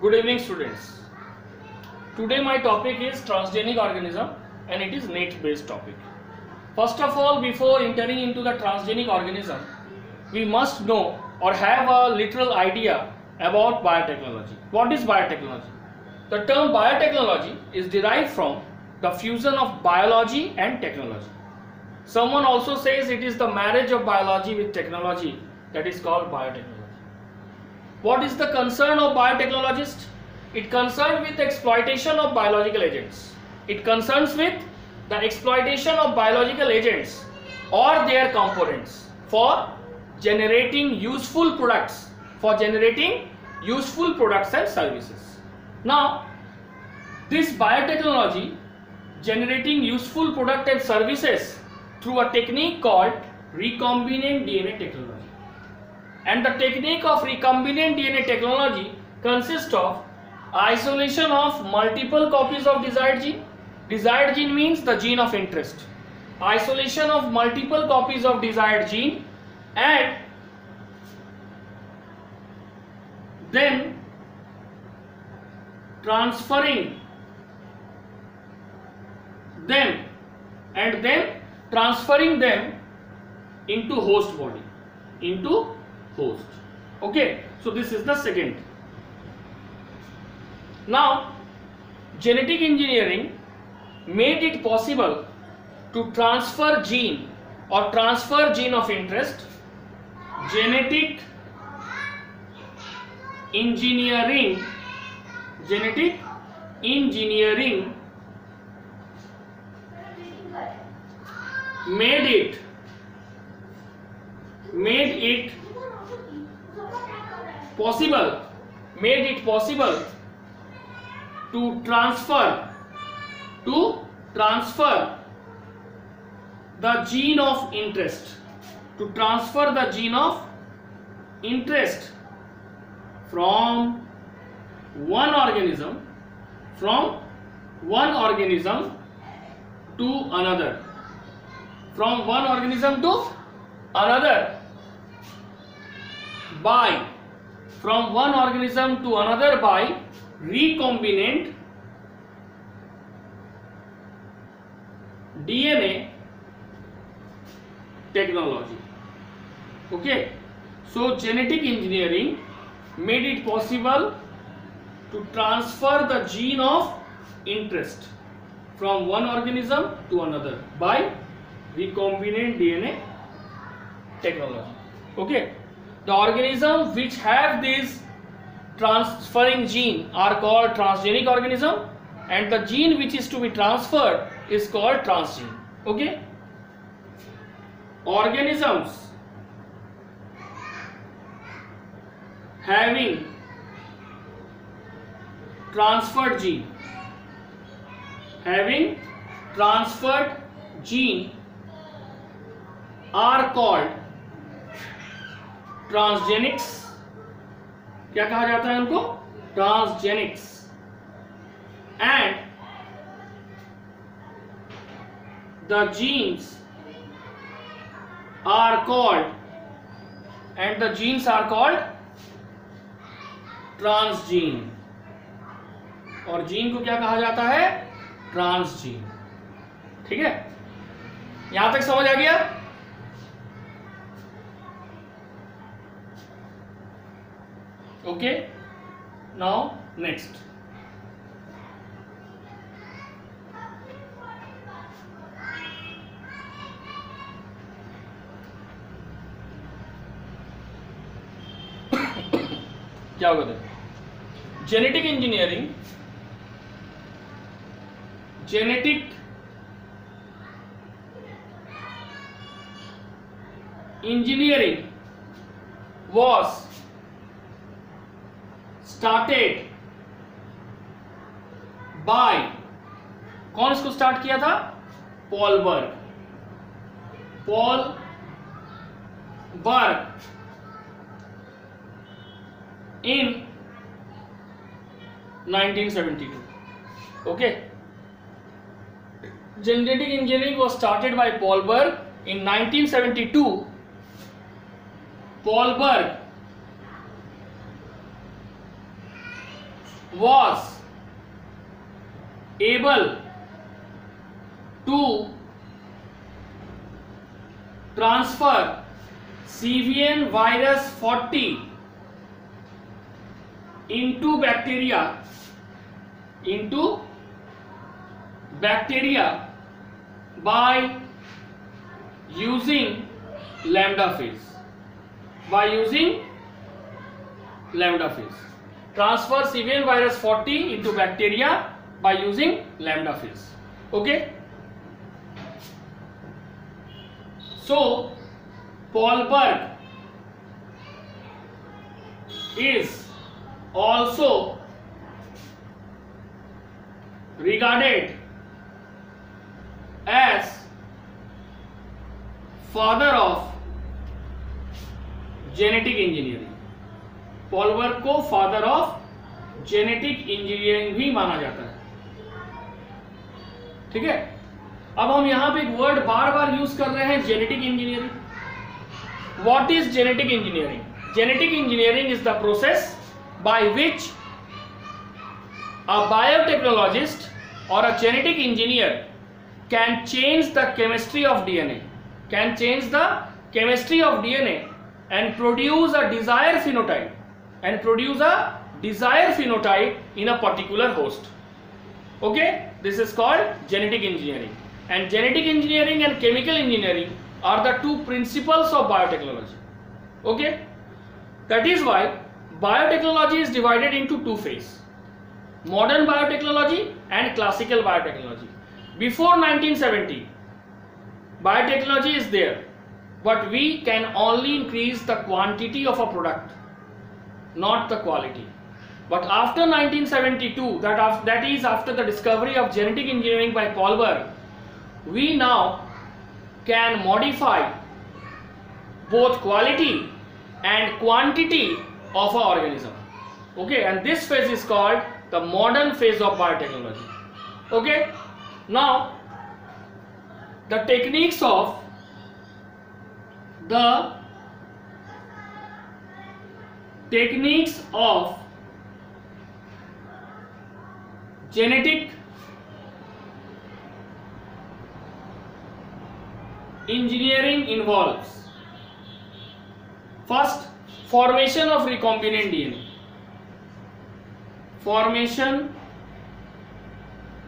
Good evening, students. Today my topic is transgenic organism and it is net-based topic. First of all, before entering into the transgenic organism, we must know or have a literal idea about biotechnology. What is biotechnology? The term biotechnology is derived from the fusion of biology and technology. Someone also says it is the marriage of biology with technology, that is called biotechnology. What is the concern of biotechnologist? It concerns with exploitation of biological agents. It concerns with the exploitation of biological agents or their components for generating useful products, and services. Now, this biotechnology generating useful product and services through a technique called recombinant DNA technology. And the technique of recombinant DNA technology consists of isolation of multiple copies of desired gene. Desired gene means the gene of interest. Isolation of multiple copies of desired gene and then transferring them into host body, Okay, so this is the second. Now, genetic engineering made it possible to transfer gene or transfer gene of interest. Genetic engineering made it possible to transfer the gene of interest, from one organism to another, by recombinant DNA technology. Okay, so genetic engineering made it possible to transfer the gene of interest from one organism to another by recombinant DNA technology. Okay, the organisms which have this transferring gene are called transgenic organism, and the gene which is to be transferred is called transgene. Okay, organisms having transferred gene are called transgenics. क्या कहा जाता है उनको? Transgenics. And the genes are called transgene. और gene को क्या कहा जाता है? ट्रांसजीन. ठीक है, यहां तक समझ आ गया? Okay, now next. क्या होगा? Genetic engineering was started by, कौन इसको स्टार्ट किया था? Paul Berg in 1972. Okay, genetic engineering was started by Paul Berg in 1972. Paul Berg was able to transfer CVN virus 40 into bacteria by using lambda phase. Transfer CVN virus 40 into bacteria by using lambda phase. Okay. So Paulberg is also regarded as father of genetic engineering. Paul Berg को father of genetic engineering भी माना जाता है. ठीक है. अब हम यहां पे एक वर्ड बार बार यूज कर रहे हैं, genetic engineering. What is genetic engineering? Genetic engineering is the process by which a biotechnologist or a genetic engineer can change the chemistry of DNA and produce a desired phenotype in a particular host. Okay, this is called genetic engineering. And genetic engineering and chemical engineering are the two principles of biotechnology. Okay, that is why biotechnology is divided into two phases: modern biotechnology and classical biotechnology. Before 1970, biotechnology is there, but we can only increase the quantity of a product, not the quality. But after 1972, that is after the discovery of genetic engineering by Paulberg, we now can modify both quality and quantity of an organism. Okay, and this phase is called the modern phase of biotechnology. Okay, now the techniques of genetic engineering involves first formation of recombinant DNA. Formation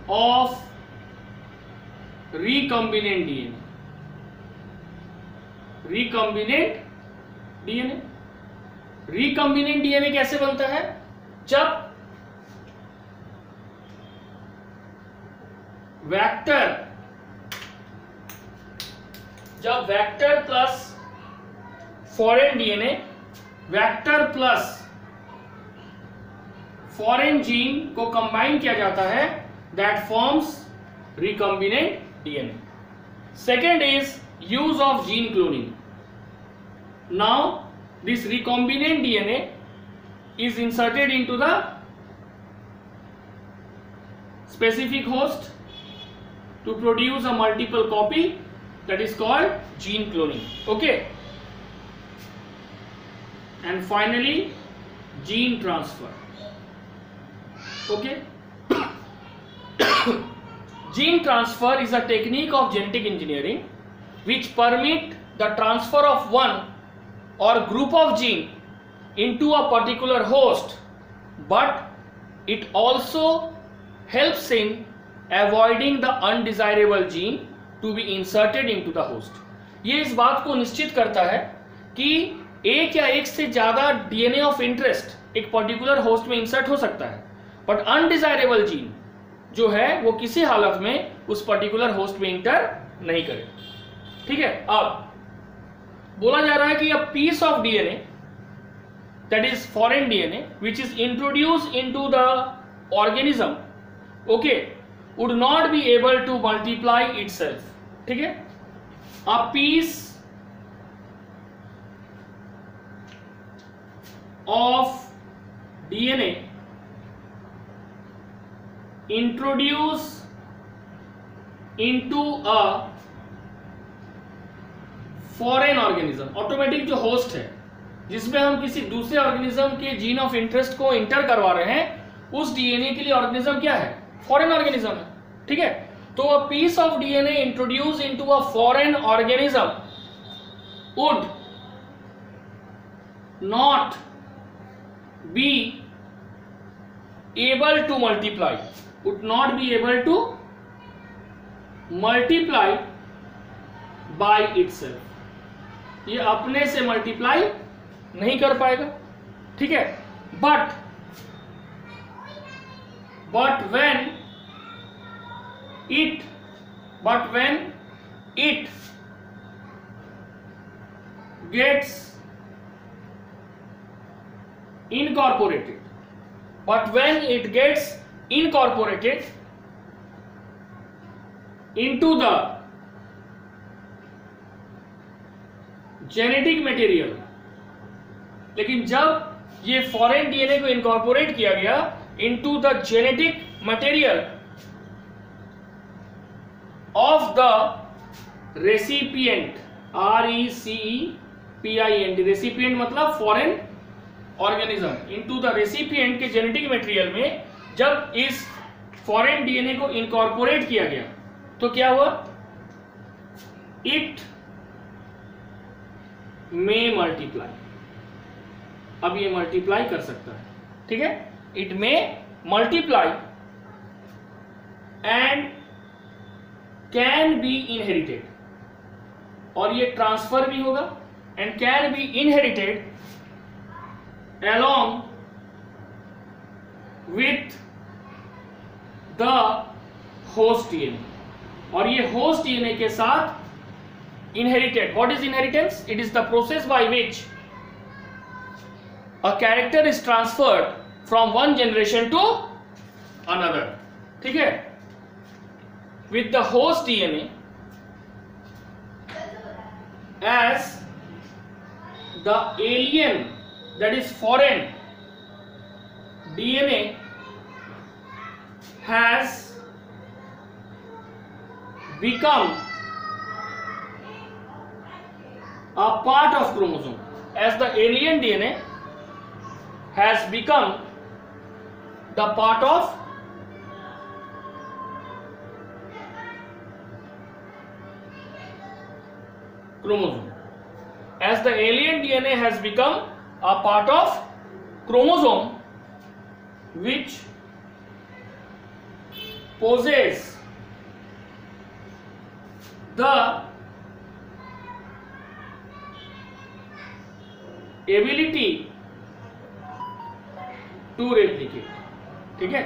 of recombinant DNA. Recombinant DNA कैसे बनता है? जब vector plus foreign DNA, vector plus foreign gene को combine किया जाता है, that forms recombinant DNA. Second is use of gene cloning. Now this recombinant DNA is inserted into the specific host to produce a multiple copy, that is called gene cloning. Okay, and finally gene transfer. Okay, gene transfer is a technique of genetic engineering which permit the transfer of one or group of gene into a particular host, but it also helps in avoiding the undesirable gene to be inserted into the host. ये इस बात को निश्चित करता है कि एक या एक से ज्यादा डीएनए ऑफ इंटरेस्ट एक पर्टिकुलर होस्ट में इंसर्ट हो सकता है, बट अनडिजायरेबल जीन जो है वो किसी हालत में उस पर्टिकुलर होस्ट में इंटर नहीं करे. ठीक है, अब बोला जा रहा है कि a piece of DNA, that is foreign DNA, which is introduced into the organism, okay, would not be able to multiply itself. ठीक है, a piece of DNA introduced into a foreign organism, automatic जो host है जिसमें हम किसी दूसरे organism के gene of interest को इंटर करवा रहे हैं, उस डीएनए के लिए ऑर्गेनिज्म क्या है? फॉरेन ऑर्गेनिज्म है, ठीक है। तो a piece of DNA introduce into a foreign organism would not be able to multiply, would not be able to multiply by itself, ये अपने से मल्टीप्लाई नहीं कर पाएगा, ठीक है। But when it gets incorporated, but when it gets incorporated into the genetic material, लेकिन जब ये फॉरेन डीएनए को इनकॉर्पोरेट किया गया into the genetic material of the recipient, RECEPIENT, recipient मतलब foreign organism, into the recipient के genetic material में जब इस फॉरेन डीएनए को इनकॉर्पोरेट किया गया तो क्या हुआ? इट मे मल्टीप्लाई, अब ये मल्टीप्लाई कर सकता है, ठीक है। It may multiply and can be inherited, और ये ट्रांसफर भी होगा and can be inherited along with the host DNA, और ये host DNA के साथ inherited. What is inheritance? It is the process by which a character is transferred from one generation to another, ठीक है। With the host DNA as the alien, that is foreign DNA has become a part of chromosome, as the alien DNA has become the part of chromosome, as the alien DNA has become a part of chromosome which possess the ability to replicate, ठीक है।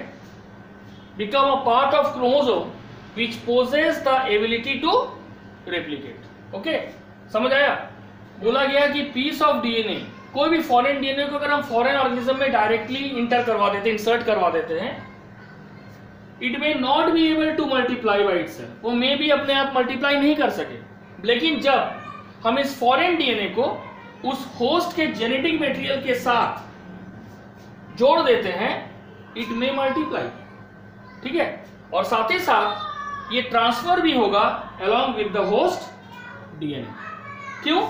become a part of chromosome which possess the ability to replicate, okay. समझ आया? बोला गया कि piece of DNA, कोई भी foreign DNA को अगर हम फॉरेन ऑर्गेनिज्म में डायरेक्टली इंटर करवा देते हैं, इंसर्ट करवा देते हैं, it may not be able to multiply by itself, वो मे भी अपने आप मल्टीप्लाई नहीं कर सके। लेकिन जब हम इस फॉरेन डीएनए को उस होस्ट के जेनेटिक मटेरियल के साथ जोड़ देते हैं, इट मे मल्टीप्लाई, ठीक है। और साथ ही साथ ये ट्रांसफर भी होगा along with the host DNA. क्यों?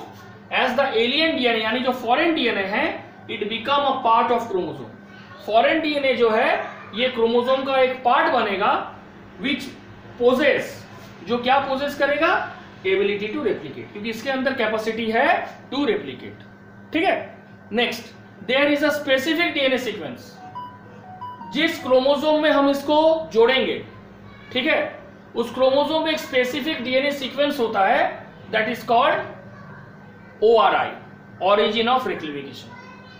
एज द एलियन डीएनए, यानी जो फॉरेन डीएनए है, it become a part of chromosome. Foreign DNA जो है ये क्रोमोसोम का एक पार्ट बनेगा विच पोजेस, जो क्या पोजेस करेगा? एबिलिटी टू रेप्लिकेट, क्योंकि इसके अंदर कैपेसिटी है टू रेप्लिकेट, ठीक है। Next, there is a specific DNA sequence, जिस क्रोमोसोम में हम इसको जोड़ेंगे, ठीक है, उस क्रोमोसोम में एक स्पेसिफिक डीएनए सीक्वेंस होता है, that is called ORI, origin of replication.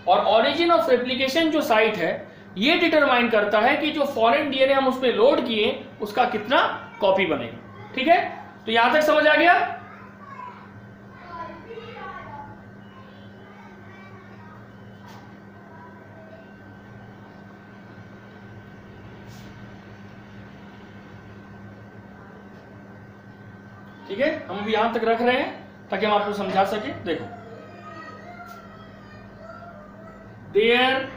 और ऑरिजिन ऑफ रेप्लिकेशन जो साइट है, ये डिटरमाइन करता है कि जो फॉरेन डीएनए हम उसमें लोड किए उसका कितना कॉपी बनेगा, ठीक है। तो यहां तक समझ आ गया? ठीक है, हम भी यहां तक रख रहे हैं ताकि हम आपको समझा सके। देखो, there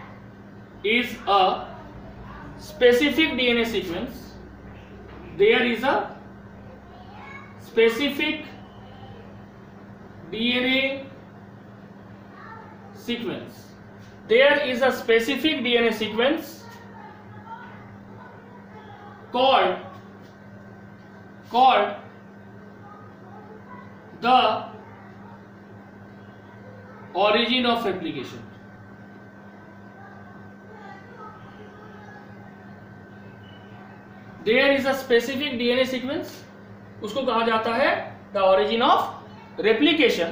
is a specific DNA sequence, there is a specific DNA sequence, there is a specific DNA sequence called the origin of replication. There is a specific DNA sequence, उसको कहा जाता है the origin of replication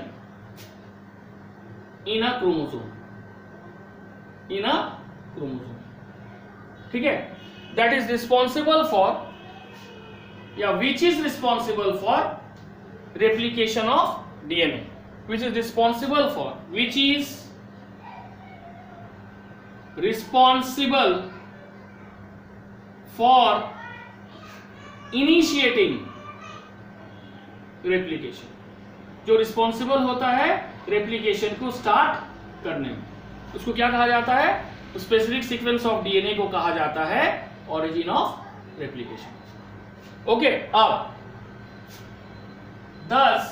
in a chromosome. ठीक है, that is responsible for, या which is responsible for replication of DNA, which is responsible for initiating replication, जो responsible होता है रेप्लिकेशन को स्टार्ट करने में, उसको क्या कहा जाता है? स्पेसिफिक सीक्वेंस ऑफ डीएनए को कहा जाता है ओरिजिन ऑफ रेप्लिकेशन. ओके, अब thus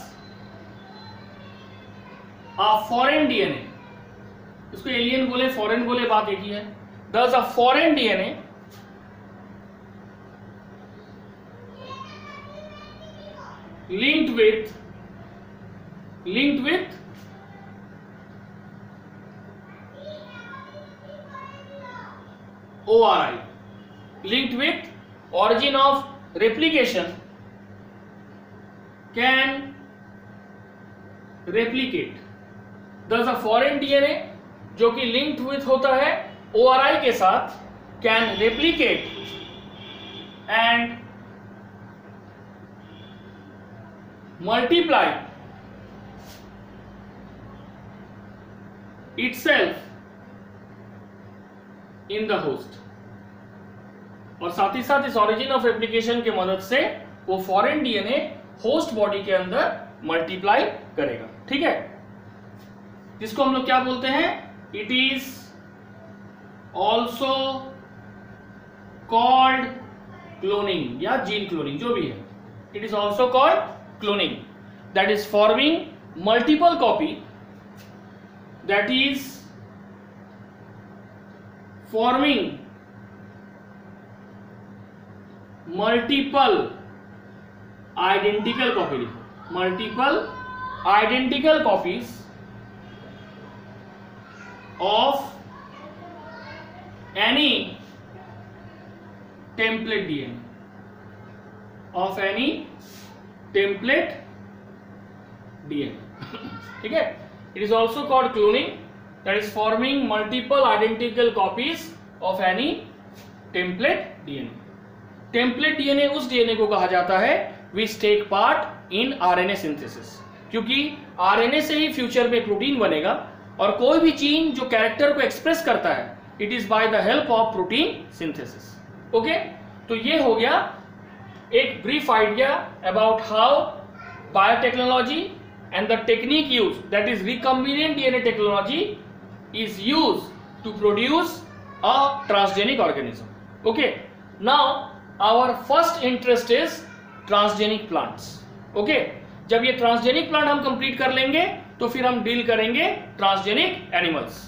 a foreign DNA, इसको एलियन बोले फॉरेन बोले बात एक ही है. thus a foreign DNA linked with ORI, linked with origin of replication, can replicate. thus a foreign DNA जो कि linked with होता है ORI के साथ, can replicate and multiply itself in the host, और साथ ही साथ इस origin of replication के मदद से वो foreign DNA होस्ट बॉडी के अंदर मल्टीप्लाई करेगा. ठीक है, जिसको हम लोग क्या बोलते हैं? It is also called cloning या जीन क्लोनिंग, जो भी है. It is also called cloning, that is forming multiple copy, that is forming multiple identical copy, multiple identical copies of any template DNA, of any template DNA. ठीक है, it is also called cloning, that is forming multiple identical copies of any template DNA. Template DNA उस DNA को कहा जाता है which take part in RNA synthesis, क्योंकि RNA से ही future में प्रोटीन बनेगा, और कोई भी जीन जो कैरेक्टर को एक्सप्रेस करता है, it is by the help of protein synthesis. Okay, तो ये हो गया एक brief idea about how biotechnology and the technique use, that is recombinant DNA technology, is use to produce a transgenic organism. Okay, now our first interest is transgenic plants. Okay, जब ये transgenic plant हम complete कर लेंगे तो फिर हम deal करेंगे transgenic animals.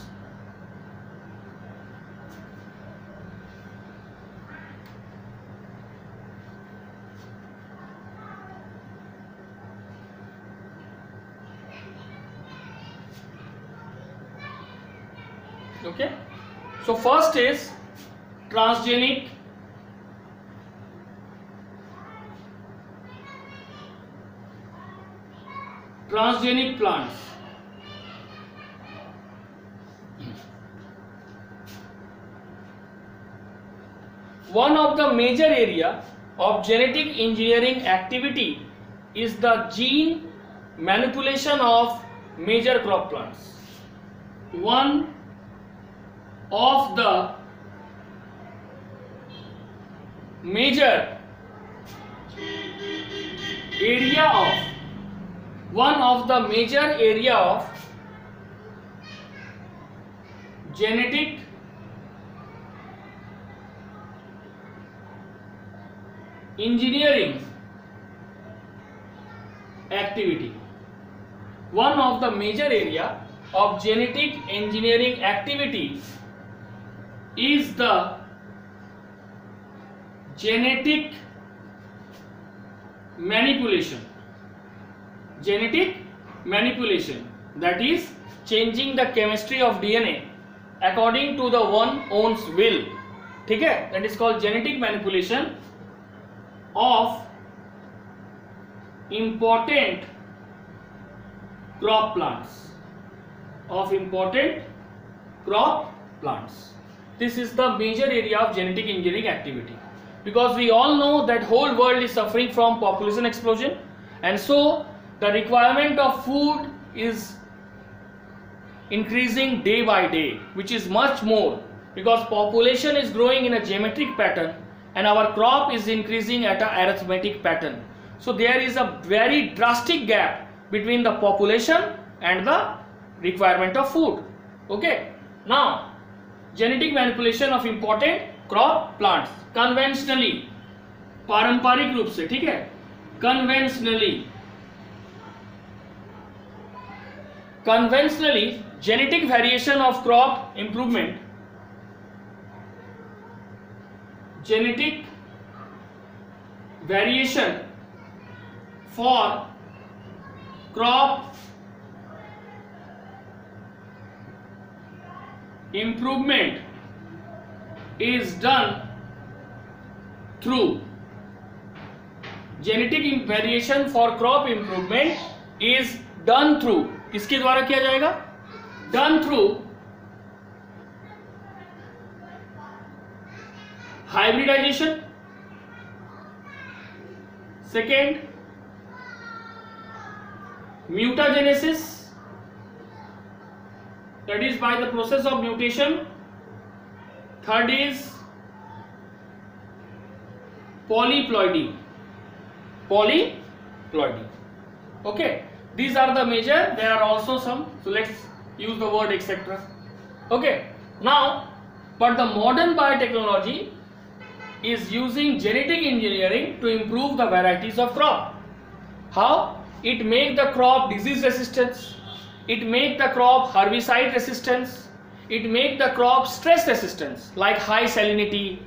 Okay, so first is transgenic plants. One of the major area of genetic engineering activity is the gene manipulation of major crop plants. One of the major area of genetic engineering activity. One of the major area of genetic engineering activity is the genetic manipulation, that is changing the chemistry of DNA according to the one own's will, ठीक है, that is called genetic manipulation of important crop plants. This is the major area of genetic engineering activity, because we all know that whole world is suffering from population explosion, and so the requirement of food is increasing day by day, which is much more because population is growing in a geometric pattern and our crop is increasing at an arithmetic pattern. So there is a very drastic gap between the population and the requirement of food. Okay, now genetic manipulation of important crop plants conventionally, पारंपरिक रूप से, ठीक है, conventionally genetic variation of crop improvement, genetic variation for crop improvement is done through, genetic variation for crop improvement is done through, किसके द्वारा किया जाएगा? Done through hybridization, second mutagenesis, that is by the process of mutation, third is polyploidy. Okay, these are the major, there are also some, so let's use the word etc. Okay, now but the modern biotechnology is using genetic engineering to improve the varieties of crop. How? It make the crop disease resistance, it make the crop herbicide resistance, it make the crop stress resistance like high salinity,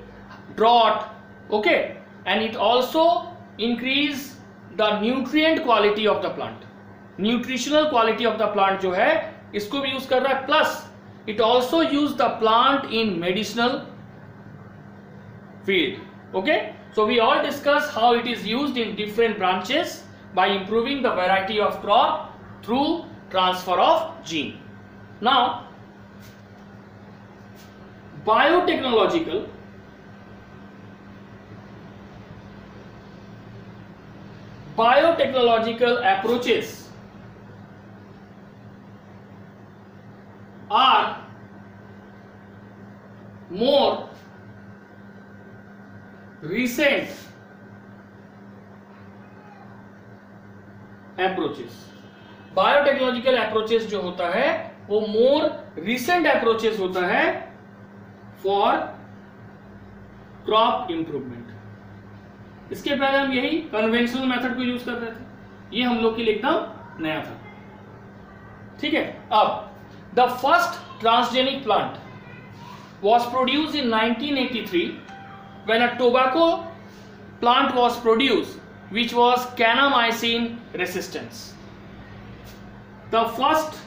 drought, okay, and it also increase the nutrient quality of the plant, nutritional quality of the plant जो है इसको भी use कर रहा है, plus it also use the plant in medicinal field. Okay, so we all discuss how it is used in different branches by improving the variety of crop through transfer of gene. Now biotechnological approaches are more recent approaches. Biotechnological approaches जो होता है वो more recent approaches होता है for crop improvement. इसके पहले हम यही कन्वेंशनल मेथड को यूज कर रहे थे, ये हम लोग के लिए एकदम नया था, ठीक है। अब the first transgenic plant was produced in 1983 when a tobacco plant was produced which was kanamycin resistance. The first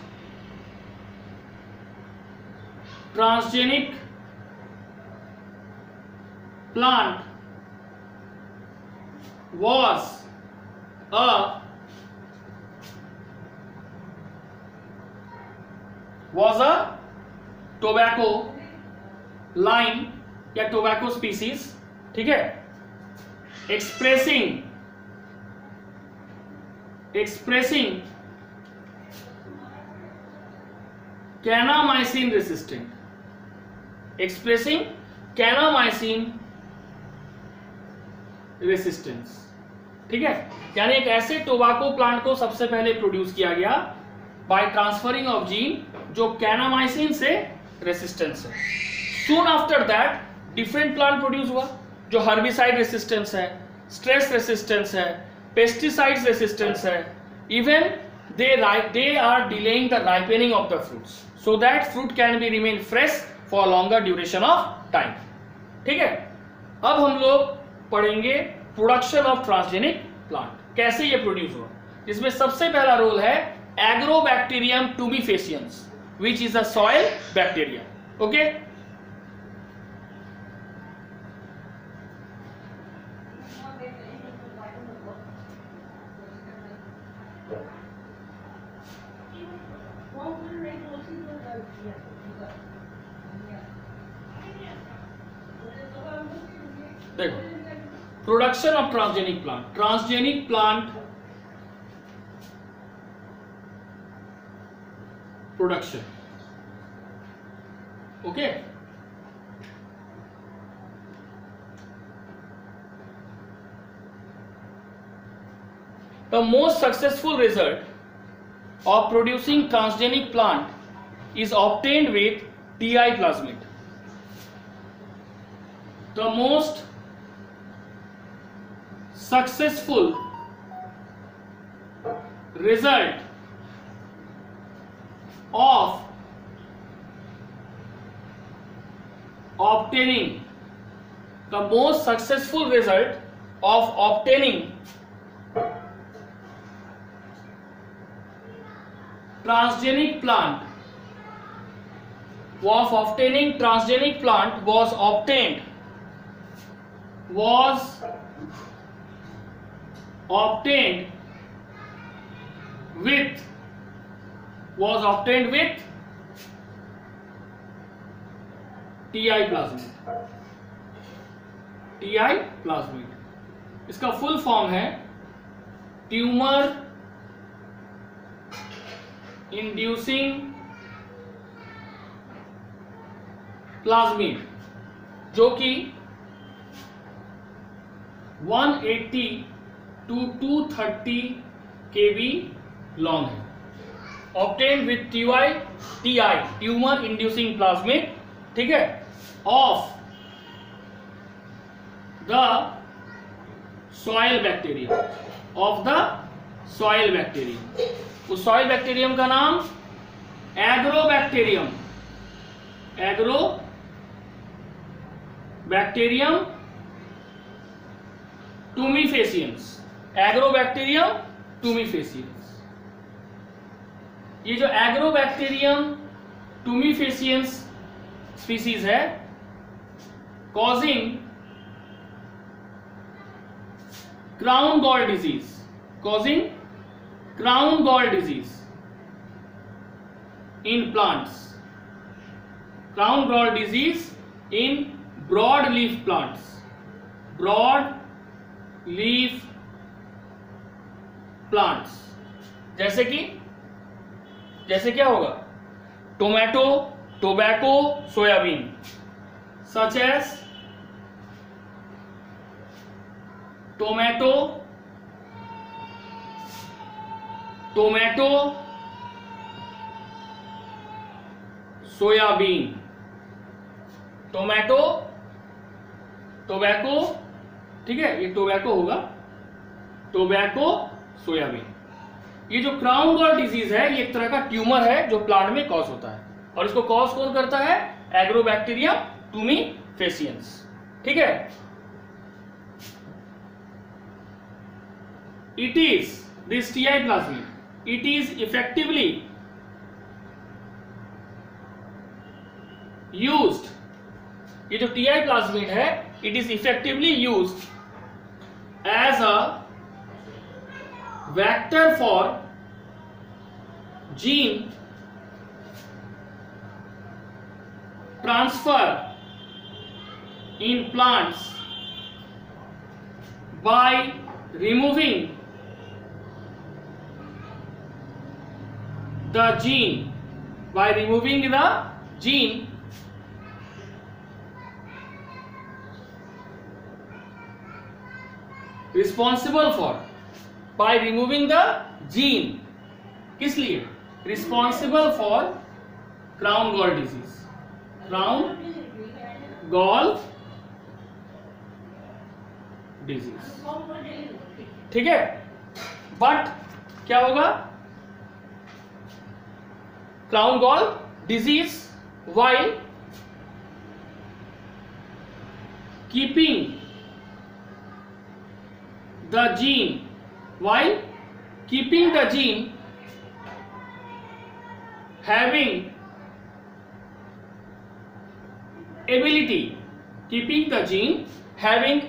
transgenic plant was a tobacco line या टोबैको स्पीसीज, ठीक है, expressing kanamycin resistant, expressing kanamycin resistance, ठीक है। यानी एक ऐसे tobacco plant को सबसे पहले प्रोड्यूस किया गया बाय ट्रांसफरिंग ऑफ जीन जो kanamycin से रेसिस्टेंस है। Soon after that different plant produce हुआ जो हर्बिसाइड रेसिस्टेंस है, स्ट्रेस रेसिस्टेंस है, पेस्टिसाइड्स रेसिस्टेंस है, even they are delaying the ripening of the fruits so that fruit can be remain fresh for longer duration of time, ठीक है। अब हम लोग पढ़ेंगे प्रोडक्शन ऑफ ट्रांसजेनिक प्लांट, कैसे ये प्रोड्यूस हुआ। इसमें सबसे पहला रोल है Agrobacterium tumefaciens which is a soil bacteria. Okay, देखो production of transgenic plant, transgenic plant production. Okay, the most successful result of producing transgenic plant is obtained with TI plasmid. The most successful result of obtaining transgenic plant was obtained with TI plasmid। इसका full form है tumour inducing plasmid, जो कि 180 to 230 kb long है। Obtained with TI tumour inducing plasmid, ठीक है, of the soil bacterium, उस soil bacterium का नाम एग्रोबैक्टीरियम टूमीफेसियंस, एग्रोबैक्टीरियम टूमीफेसियंस। ये जो एग्रोबैक्टीरियम टूमीफेसियंस स्पीसीज है, causing crown gall disease in plants, crown gall disease in broadleaf plants, जैसे क्या होगा, tomato, tobacco, soybean, such as tomato, soybean, tomato, tobacco, ठीक है, ये टोबैको होगा, टोबैको, सोयाबीन। ये जो क्राउन गॉल डिजीज है, ये एक तरह का ट्यूमर है जो प्लांट में कॉज होता है, और इसको कॉज कौन करता है, एग्रोबैक्टीरियम टूमीफेसियंस, ठीक है। It is this TI plasmid, it is effectively used, ये जो TI plasmid है, it is effectively used as a vector for gene transfer in plants by removing the gene responsible for, by removing the gene, किस लिए, responsible for crown gall disease, ठीक है। But क्या होगा, crown gall disease while keeping the gene while keeping the gene having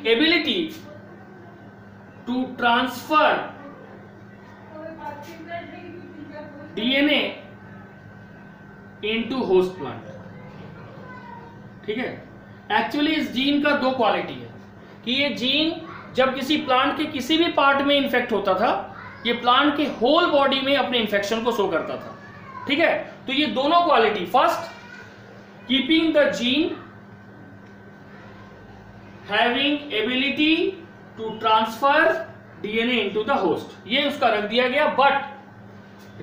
ability to transfer DNA into host plant। ठीक है, actually इस gene का दो क्वालिटी है कि ये जीन जब किसी प्लांट के किसी भी पार्ट में इन्फेक्ट होता था, ये प्लांट के होल बॉडी में अपने इन्फेक्शन को शो करता था। ठीक है, तो ये दोनों quality, first keeping the gene having ability to transfer DNA into the host, ये उसका रख दिया गया, but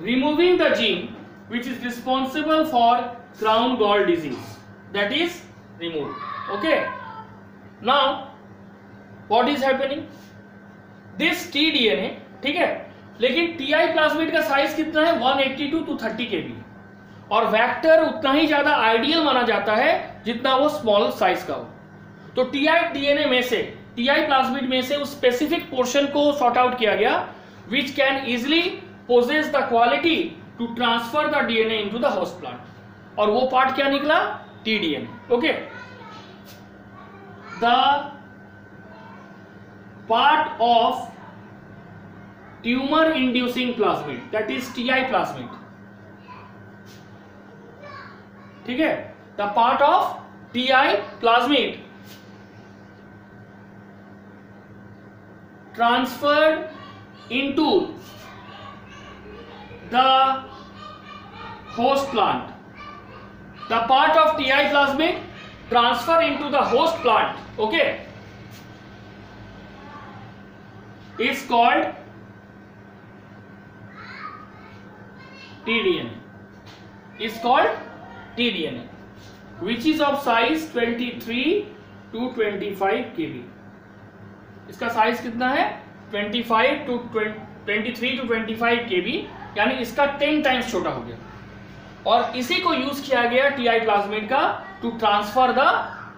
removing the gene which is responsible for crown gall disease, that is removed। okay, now what is happening, this tDNA, ठीक है, लेकिन TI plasmid का size कितना है, 182 to 30 kb, और वेक्टर उतना ही ज्यादा आइडियल माना जाता है जितना वो स्मॉल साइज का हो। तो TI DNA में से, TI प्लाज्मिड में से उस स्पेसिफिक पोर्शन को सॉर्ट आउट किया गया which can easily possess the quality to transfer the DNA into the host plant, और वो पार्ट क्या निकला, tDNA। Okay, the part of tumor inducing plasmid, that is TI plasmid, ठीक है, the part of TI plasmid transferred into the host plant, the part of TI plasmid transfer into the host plant, okay, is called tDNA, is called tDNA, which is of size 23 to 25 kb। इसका size कितना है, 23 to 25 kb, यानी इसका 10 times छोटा हो गया, और इसी को यूज किया गया TI प्लाज्मिड का to transfer the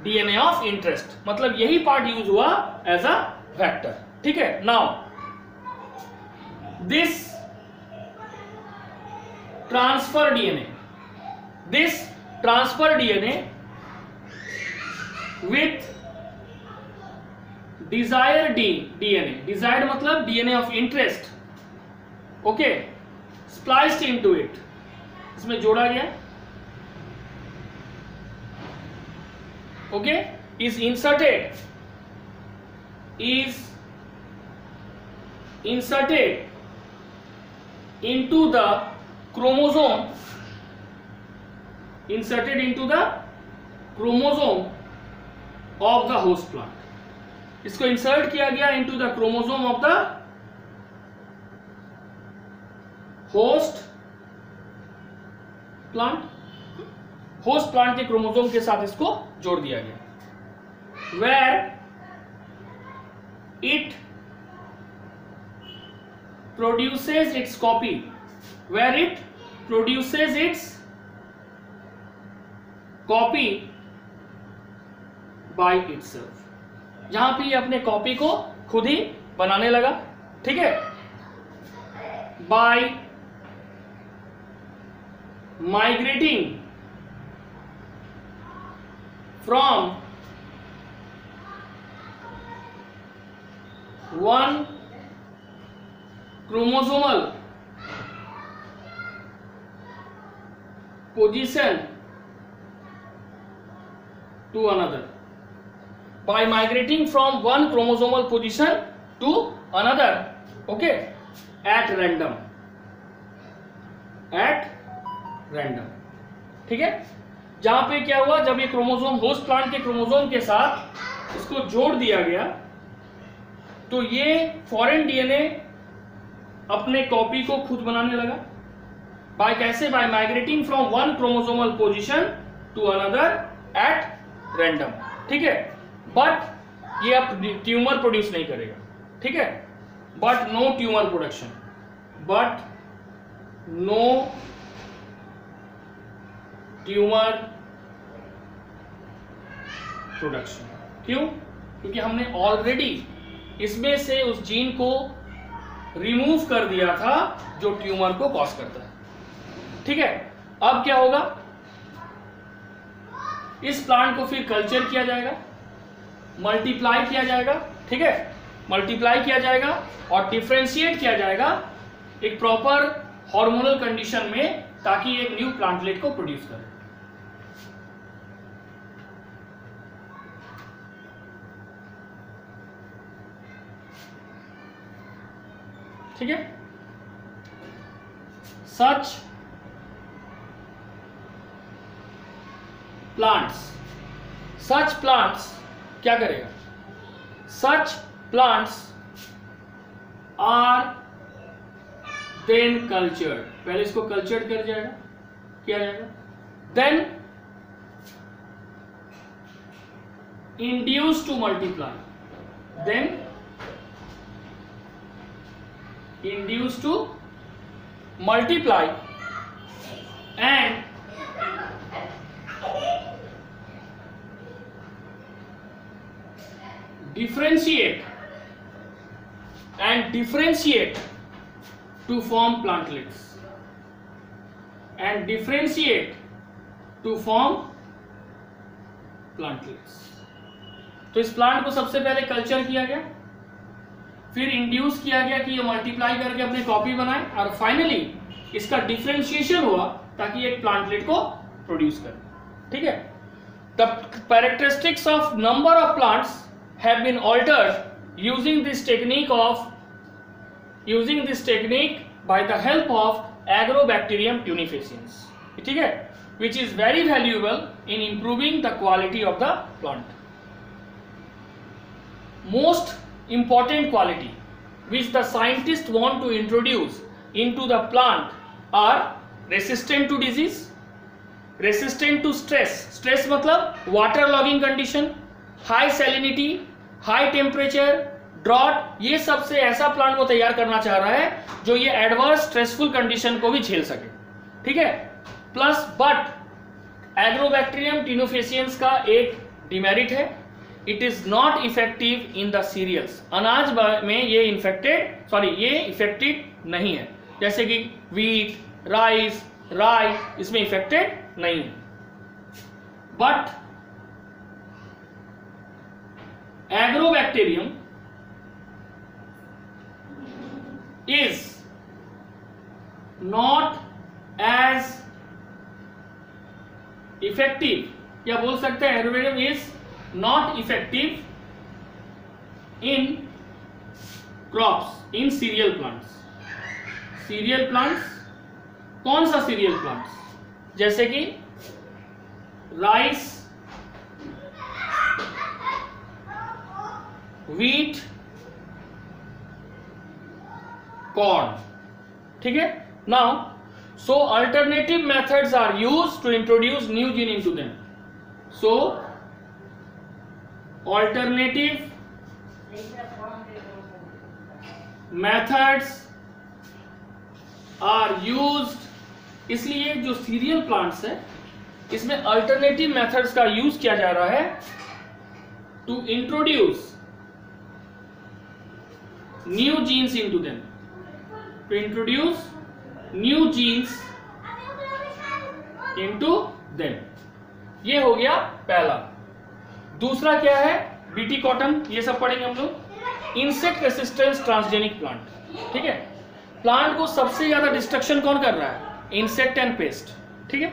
DNA of interest, मतलब यही पार्ट यूज हुआ एज अ वेक्टर। ठीक है, now this transfer DNA with desired DNA, desired मतलब DNA of interest, okay, spliced into it, इसमें जोड़ा गया, okay, is inserted into the chromosome, inserted into the chromosome of the host plant, इसको insert किया गया into the chromosome of the host plant के chromosome के साथ इसको जोड़ दिया गया, where it produces its copy, by itself, यहां पे ये अपने कॉपी को खुद ही बनाने लगा। ठीक है, bye migrating from one chromosomal position to another, by migrating from one chromosomal position to another, okay, at random, ठीक है, जहां पे क्या हुआ, जब ये क्रोमोसोम होस्ट प्लांट के क्रोमोसोम के साथ इसको जोड़ दिया गया, तो ये फॉरेन डीएनए अपने कॉपी को खुद बनाने लगा, बाय कैसे, by migrating from one chromosomal position to another at random. ठीक है, बट ये अब ट्यूमर प्रोड्यूस नहीं करेगा। ठीक है, but no tumour production, tumour production. क्यों? क्योंकि हमने ऑलरेडी इसमें से उस जीन को रिमूव कर दिया था जो ट्यूमर को कॉज करता है। ठीक है, अब क्या होगा, इस प्लांट को फिर कल्चर किया जाएगा, मल्टीप्लाई किया जाएगा। ठीक है, मल्टीप्लाई किया जाएगा और डिफरेंशिएट किया जाएगा एक प्रॉपर हार्मोनल कंडीशन में, ताकि एक न्यू प्लांटलेट को प्रोड्यूस करे। ठीक है, सच प्लांट्स क्या करेगा, such plants are then cultured, पहले इसको कल्चर्ड किया जाएगा, देन इंड्यूस टू मल्टीप्लाई, देन induced to multiply and differentiate to form plantlets तो इस प्लांट को सबसे पहले कल्चर किया गया, फिर इंड्यूस किया गया कि ये मल्टीप्लाई करके अपने कॉपी बनाए, और फाइनली इसका डिफरेंशिएशन हुआ ताकि एक प्लांटलेट को प्रोड्यूस करे। ठीक है, the characteristics of number of plants have been altered using this technique by the help of Agrobacterium tumefaciens. ठीक है, which is very valuable in improving the quality of the plant. Most important quality which the scientists want to introduce into the plant are resistant to disease, resistant to stress मतलब water logging condition, high salinity, high temperature, drought। ये सबसे ऐसा plant वो तैयार करना चाह रहा है जो ये एडवर्स स्ट्रेसफुल कंडीशन को भी झेल सके। ठीक है, प्लस बट एग्रोबैक्टीरियम ट्यूनिफेसियंस का एक डिमेरिट है, it is not effective in the cereals. अनाज में ये इफेक्टेड नहीं है, जैसे कि वीट, राइस, राई, इसमें इफेक्टेड नहीं है। But agrobacterium is not as effective, या बोल सकते हैं agrobacterium is not effective in crops, in cereal plants। कौन सा cereal plants? जैसे कि राइस, wheat, corn। ठीक है, now so alternative methods are used to introduce new gene into them। So alternative methods are used, इसलिए जो serial plants है इसमें अल्टरनेटिव मेथड्स का यूज किया जा रहा है to introduce new genes into them, to introduce new genes into them. ये हो गया पहला। दूसरा क्या है, बीटी कॉटन, ये सब पढ़ेंगे हम लोग। Insect resistance transgenic plant. ठीक है, प्लांट को सबसे ज्यादा डिस्ट्रक्शन कौन कर रहा है, इंसेक्ट एंड पेस्ट। ठीक है,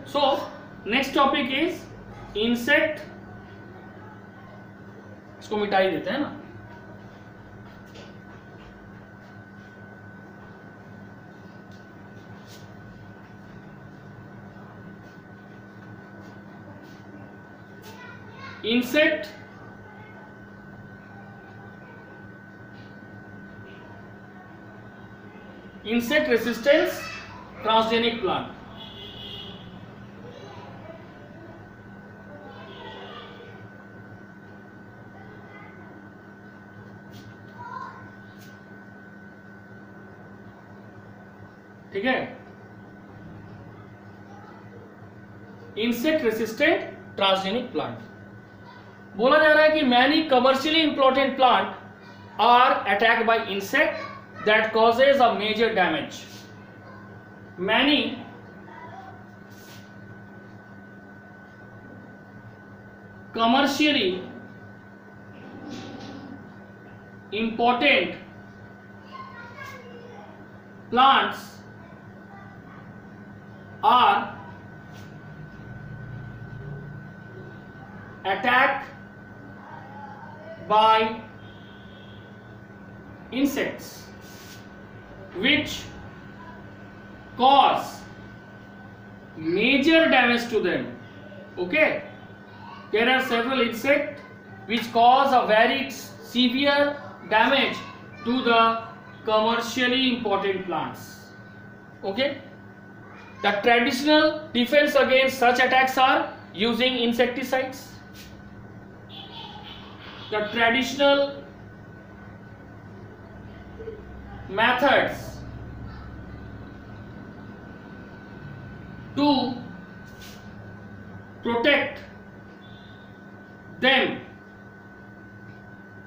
so next topic is insect, इसको मिटाई देते हैं ना। Insect resistance transgenic plant. ठीक है, इंसेक्ट रेसिस्टेंट ट्रांसजेनिक प्लांट। बोला जा रहा है कि many commercially important plant are attack by insect that causes a major damage. Many commercially important plants are attacked by insects which cause major damage to them. Okay, there are several insects which cause a very severe damage to the commercially important plants. Okay, the traditional defense against such attacks are using insecticides. The traditional methods to protect them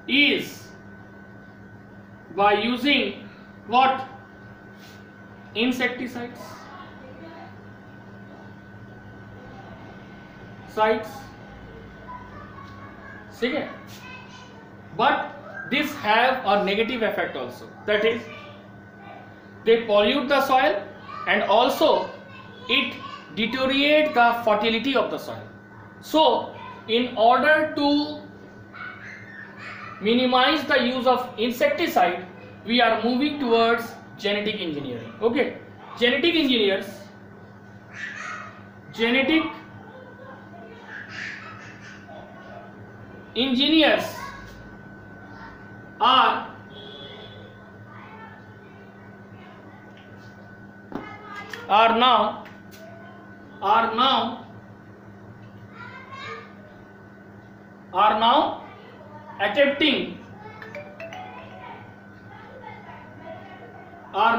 is by using what? Insecticides. ठीक है, but this have a negative effect also, that is they pollute the soil and also it deteriorate the fertility of the soil. So in order to minimize the use of insecticide, we are moving towards genetic engineering. Okay, genetic engineers are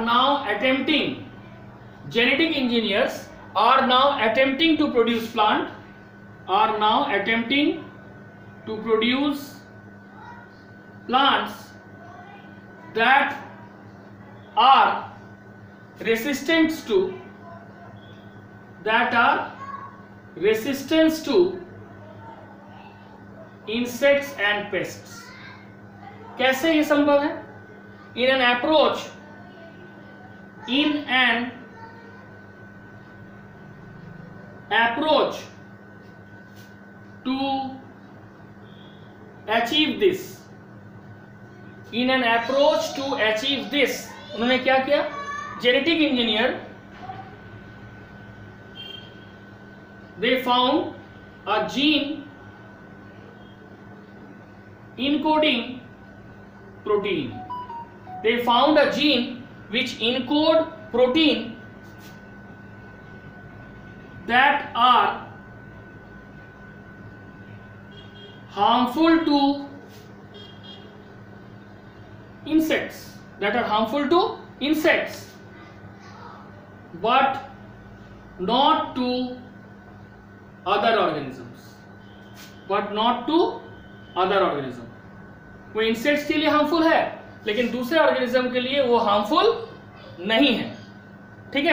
now attempting genetic engineers are now attempting to produce plants that are resistant to insects and pests. कैसे ये संभव है? In an approach to achieve this, उन्होंने क्या किया? Genetic engineer they found a gene encoding protein. They found a gene which encode protein that are harmful to insects, but not to other organisms. वो insects के लिए harmful है लेकिन दूसरे organism के लिए वो हार्मफुल नहीं है। ठीक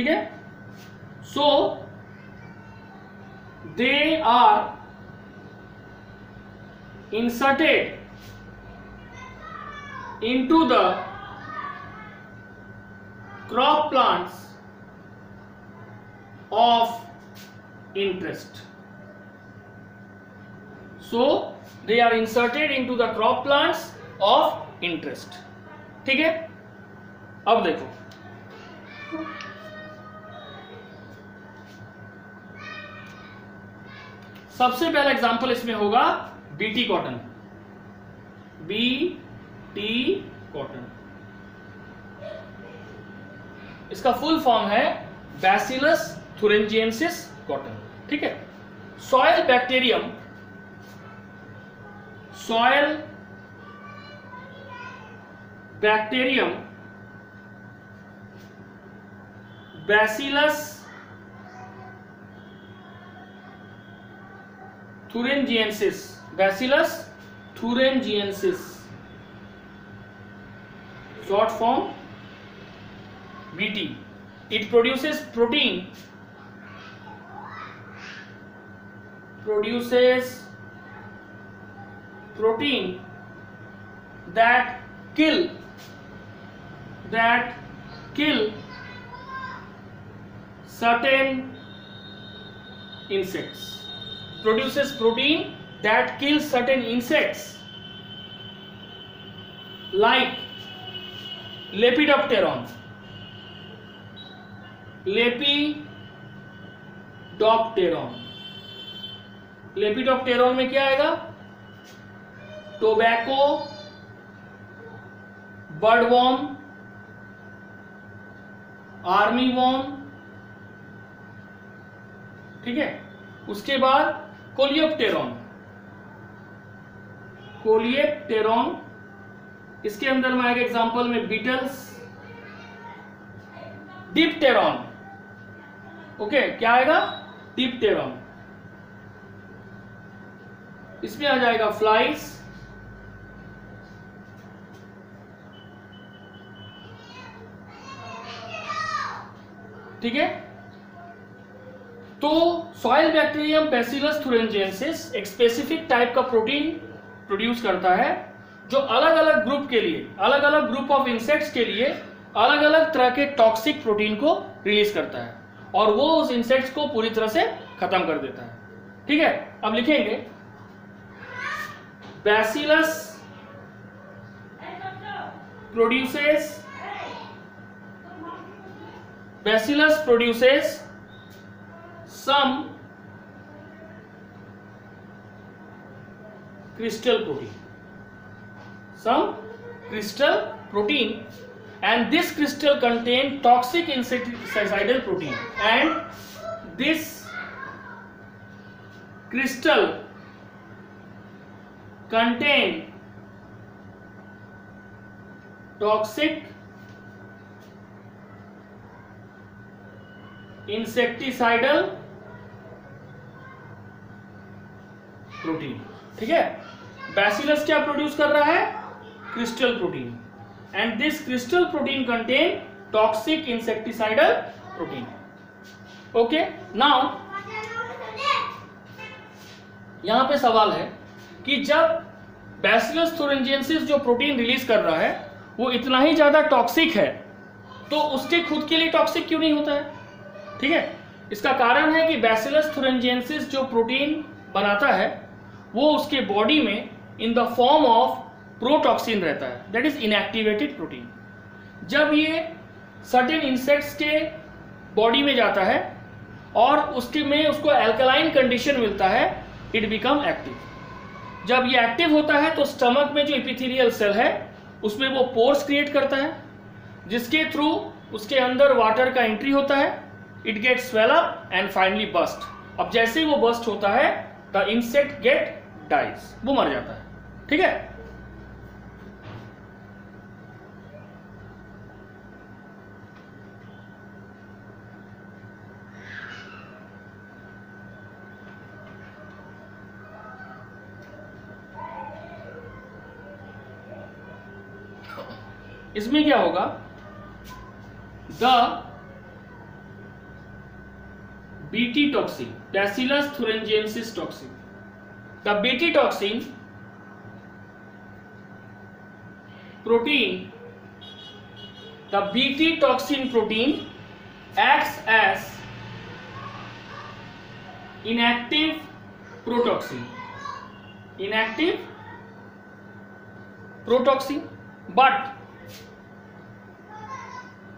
है, so they are inserted into the crop plants of interest. So they are inserted into the crop plants of interest. ठीक है, अब देखो सबसे पहला एग्जांपल इसमें होगा बीटी कॉटन। इसका फुल फॉर्म है बैसिलस थुरिंजिएंसिस कॉटन। ठीक है, soil bacterium bacillus thuringiensis, Bacillus thuringiensis, short form BT. It produces protein that kill certain insects. Produces protein that kills certain insects like Lepidopteron. लेपिडोप्टेरॉन में क्या आएगा? Tobacco, बर्डवॉर्म, army warm, ठीक है। उसके बाद कोलियोप्टेरॉन, इसके अंदर में आएगा एग्जांपल में बीटल्स, डिप्टेरॉन, ओके, क्या आएगा? डिप्टेरॉन। इसमें आ जाएगा फ्लाइज, ठीक है। तो सॉइल बैक्टीरियम बैसिलस thuringiensis एक स्पेसिफिक टाइप का प्रोटीन प्रोड्यूस करता है जो अलग अलग ग्रुप के लिए, अलग अलग ग्रुप ऑफ इंसेक्ट्स के लिए अलग अलग तरह के टॉक्सिक प्रोटीन को रिलीज करता है और वो उस इंसेक्ट्स को पूरी तरह से खत्म कर देता है, ठीक है। अब लिखेंगे bacillus produces some crystal protein and this crystal contain toxic insecticidal protein and this crystal contain toxic insecticidal protein, ठीक है। बैसिलस क्या प्रोड्यूस कर रहा है? Crystal protein and this crystal protein contain toxic insecticidal protein, okay. Now यहां पे सवाल है कि जब बैसिलस thuringiensis जो प्रोटीन रिलीज कर रहा है वो इतना ही ज्यादा टॉक्सिक है तो उसके खुद के लिए टॉक्सिक क्यों नहीं होता है? ठीक है, इसका कारण है कि बैसिलस thuringiensis जो प्रोटीन बनाता है वो उसके बॉडी में in the form of protoxin रहता है, दैट इज इनएक्टिवेटेड प्रोटीन। जब ये सर्टेन इंसेक्ट्स के बॉडी में जाता है और उसके में उसको एल्कलाइन कंडीशन मिलता है, इट बिकम एक्टिव। जब ये एक्टिव होता है तो स्टमक में जो एपिथेलियल सेल है उसमें वो पोर्स क्रिएट करता है जिसके थ्रू उसके अंदर वाटर का एंट्री होता है, it get swell up and finally burst. अब जैसे ही वो बस्ट होता है द इंसेक्ट गेट डाइज, वो मर जाता है, ठीक है। इसमें क्या होगा? The BT toxin, Bacillus thuringiensis toxin. The BT toxin protein, the BT toxin protein acts as inactive protoxin. But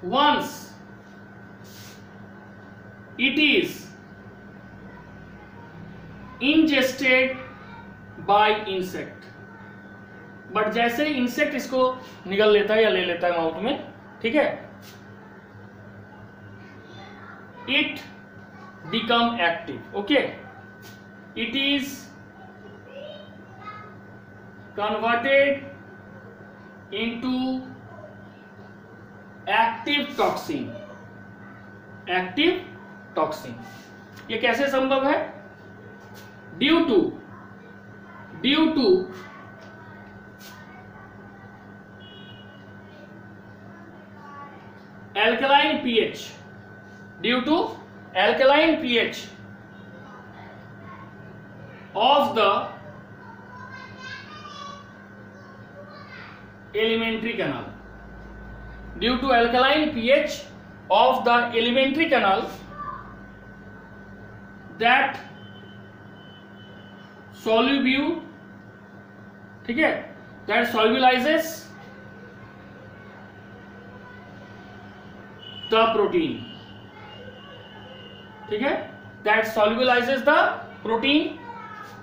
once it is ingested by insect, but जैसे ही इंसेक्ट इसको निगल लेता है या ले लेता है माउथ में, ठीक है, it become active, okay. It is converted into active toxin. ये कैसे संभव है? Due to due to alkaline pH, due to alkaline pH of the alimentary canal, due to alkaline pH of the alimentary canal that solubule, ठीक है, that solubilizes the protein, ठीक है, that solubilizes the protein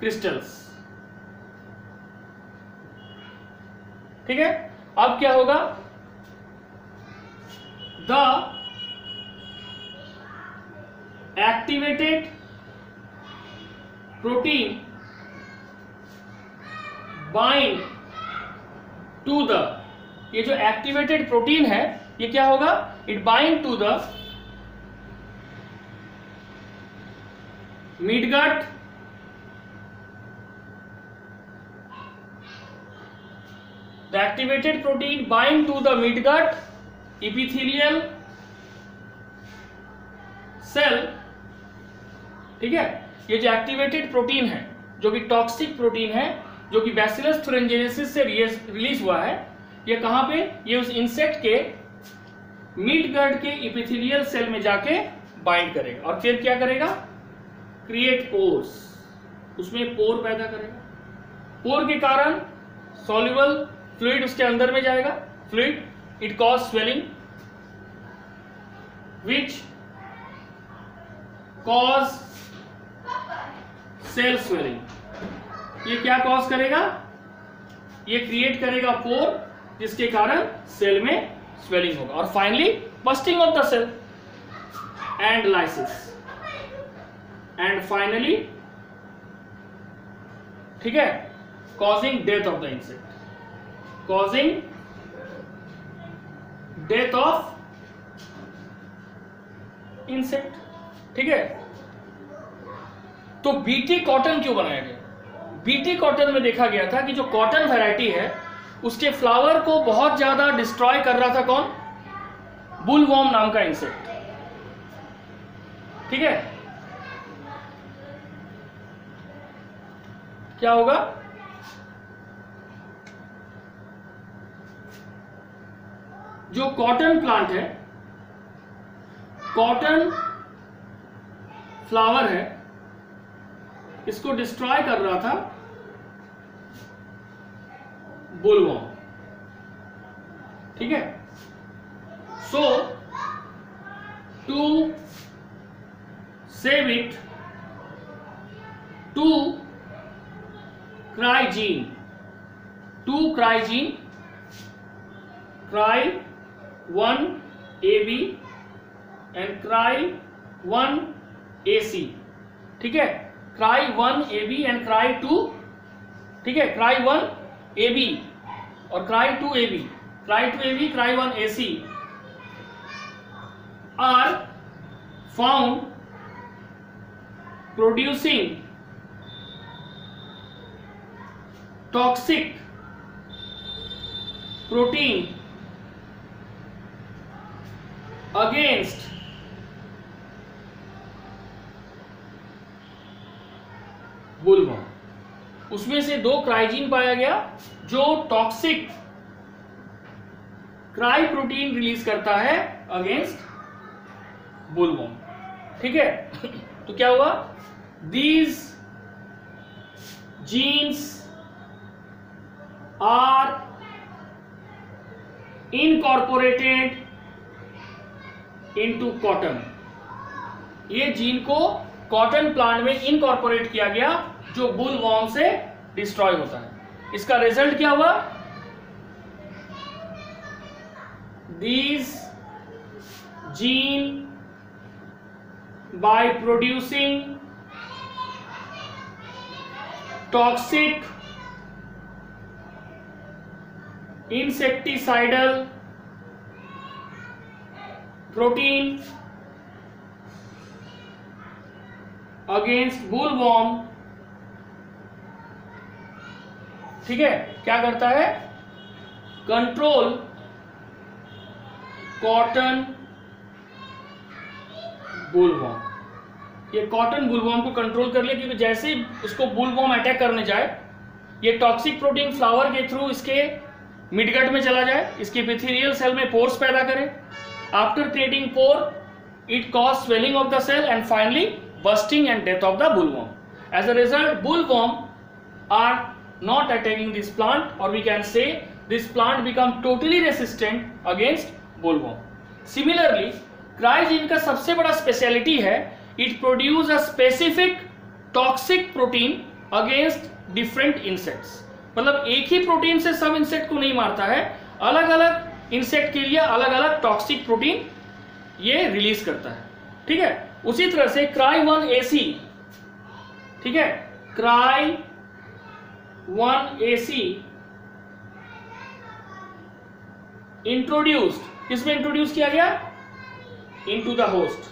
crystals, ठीक है। अब क्या होगा, the activated protein bind to the, ये जो एक्टिवेटेड प्रोटीन है ये क्या होगा, it bind to the midgut the activated protein bind to the midgut epithelial cell, ठीक है। ये जो एक्टिवेटेड प्रोटीन है जो कि टॉक्सिक प्रोटीन है जो कि बैसिलस थुरिनजेनेसिस से रिलीज हुआ है, ये कहां पे, ये उस इंसेक्ट के मिडगट के इपिथेलियल सेल में जाके बाइंड करेगा और फिर क्या करेगा, क्रिएट पोर्स, उसमें पोर पैदा करेगा। पोर के कारण सॉल्युबल फ्लूइड उसके अंदर में जाएगा, fluid, it cause swelling which cause cell swelling. ये क्या कॉज करेगा, ये क्रिएट करेगा पोर जिसके कारण सेल में स्वेलिंग होगा और finally bursting of the cell and lysis and finally, ठीक है, causing death of the insect, causing death of insect, ठीक है। तो बीटी कॉटन क्यों बनाया गया, बीटी कॉटन में देखा गया था कि जो कॉटन वैरायटी है उसके फ्लावर को बहुत ज्यादा डिस्ट्रॉय कर रहा था कौन, बुलवॉर्म नाम का इंसेक्ट, ठीक है। क्या होगा, जो कॉटन प्लांट है, कॉटन फ्लावर है, इसको डिस्ट्रॉय कर रहा था बुलवॉर्म, ठीक है। So to save it, two cry gene, two cry gene, cry 1 AB and cry 1 AC, ठीक है, क्राई 1 AB एंड क्राई 2, ठीक है, क्राई 1 AB और cry 2 AB, cry 2 AB, cry 1 AC are found producing toxic protein against bollworm. उसमें से 2 क्राइजीन पाया गया जो टॉक्सिक क्राई प्रोटीन रिलीज करता है अगेंस्ट बुलवॉर्म, ठीक है। तो क्या हुआ, these genes are incorporated into cotton, ये जीन को कॉटन प्लांट में इनकॉर्पोरेट किया गया जो बुलवॉर्म से डिस्ट्रॉय होता है। इसका रिजल्ट क्या हुआ, these gene by producing toxic insecticidal protein against bollworm ठीक है, क्या करता है, कंट्रोल कॉटन बुलवॉर्म। ये कॉटन बुलवॉर्म को कंट्रोल कर लिया, क्योंकि जैसे ही उसको बुलवॉर्म अटैक करने जाए, ये टॉक्सिक प्रोटीन फ्लावर के थ्रू इसके मिडगट में चला जाए, इसके एपिथेलियल सेल में पोर्स पैदा करे। After creating pore, it causes swelling of the cell and finally bursting and death of the bullworm. As a result, bullworm are not attacking this plant, or we can say this plant become totally resistant against bullworm. Similarly, क्राइजीन का सबसे बड़ा speciality है, it produce a specific toxic protein against different insects. मतलब एक ही protein से सब insect को नहीं मारता है, अलग अलग इंसेक्ट के लिए अलग अलग टॉक्सिक प्रोटीन ये रिलीज करता है। ठीक है, उसी तरह से Cry1AC, ठीक है, Cry1AC इंट्रोड्यूस्ड, किसमें इंट्रोड्यूस किया गया, इनटू द होस्ट।